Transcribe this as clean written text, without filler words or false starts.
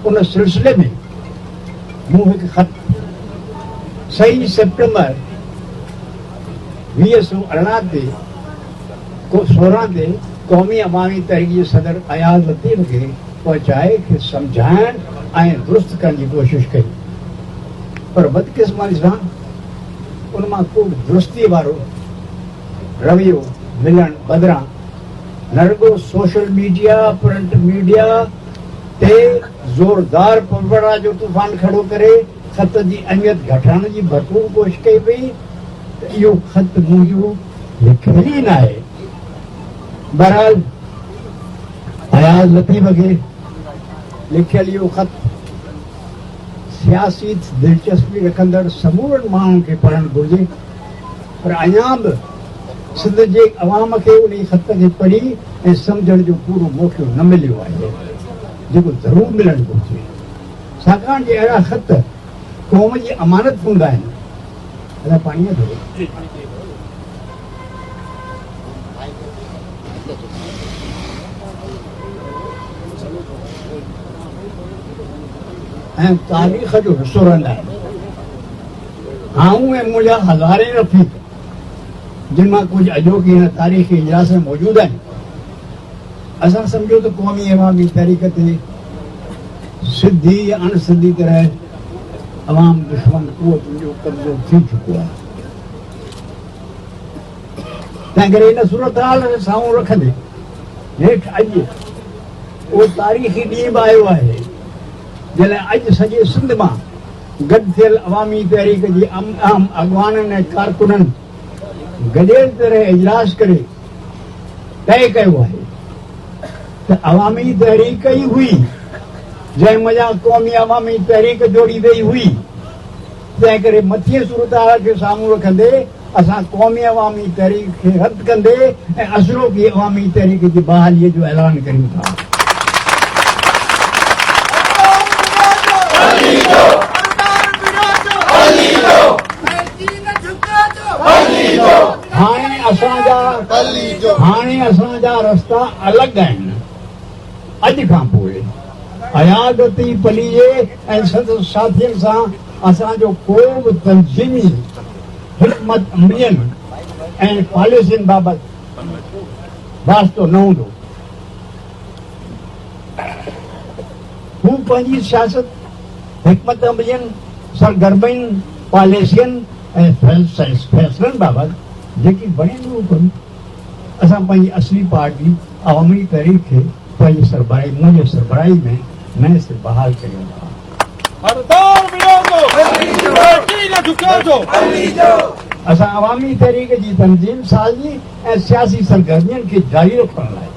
उन सिलसिले में मूं हिकु ख़त 6 सेप्टेंबर 2018 ते 16 ते क़ौमी अवामी तहरीक जे सदर अयाज़ लतीफ़ खे पहुचाए खे सम्झाइण ऐं दुरुस्त करण जी कोशिश कई, पर बदकिस्मती सां उन मां को दुरुस्ती वारो रवैयो मिलण बदिरां न रुगो सोशल मीडिया प्रिंट मीडिया ते ज़ोरदार पवड़ा जो तूफ़ान खड़ो करे ख़त जी अहमियत घटाइण जी भरपूर कोशिश कई पई त इहो ख़त मुंहिंजो लिखियल ई न आहे। बहरहाल अयाज़ लतीफ़ खे लिखियल इहो ख़त सियासी दिलचस्पी रखंदड़ समूरनि माण्हुनि खे पढ़णु घुरिजे, पर अञा बि सिंध जे अवाम खे उन ख़त खे पढ़ी ऐं सम्झण जो पूरो मौक़ो न मिलियो आहे, जेको ज़रूरु मिलणु घुरिजे। छाकाणि जे अहिड़ा ख़त क़ौम जी अमानत हूंदा आहिनि। अलाए पाणी थोरो ऐं तारीख़ जो हिसो रहंदा आहिनि। आऊं ऐं मुंहिंजा हज़ारे रफ़ीक जिन मां कुझु अॼोकी हिन तारीख़ी इजलास में मौजूदु आहिनि, असां सम्झो त क़ौमी अवामी तहरीक ते सिधी या अणसिधी तरह अवाम दुश्मन क़ुवतुनि जो कब्ज़ो थी चुको आहे। तंहिं करे हिन सूरत हाल खे साम्हूं रखंदे हेठि अॼु उहो तारीख़ी ॾींहुं बि आयो आहे जॾहिं अॼु सॼे सिंध मां गॾु थियल अवामी तहरीक जी अहम अॻवाननि ऐं कारकुननि गॾियल तरह इजलास करे तय कयो आहे त अवामी तहरीक ई हुई जंहिं मज़ा क़ौमी अवामी तहरीक जोड़ी वई हुई। तंहिं करे मथीं सूरत हाल खे साम्हूं रखंदे असां क़ौमी अवामी तहरीक खे रद्द कंदे ऐं अशरोफ़ी अवामी तहरीक जी बहालीअ जो ऐलान कयूं था। हाणे असांजा रस्ता अलॻि आहिनि। अॼु खां पोइ अयादती पलीअ ऐं साथियुनि सां असांजो को बि तंज़ीमी हिकमत अमलियुनि ऐं पॉलिसियुनि बाबति वास्तो न हूंदो। हू पंहिंजी सियासत हिकमत अमलियुनि सरगर्मियुनि पॉलिसियुनि ऐं फ़ैसिलनि बाबति जेकी बणियूं कनि, असां पंहिंजी असली पार्टी अवामी तहरीक खे पंहिंजी सरबराही मुंहिंजे सरबराही में नए से बहाल कयूं था। असां अवामी तहरीक जी तंज़ीम साज़ी ऐं सियासी सरगर्मियुनि खे जारी रखण लाइ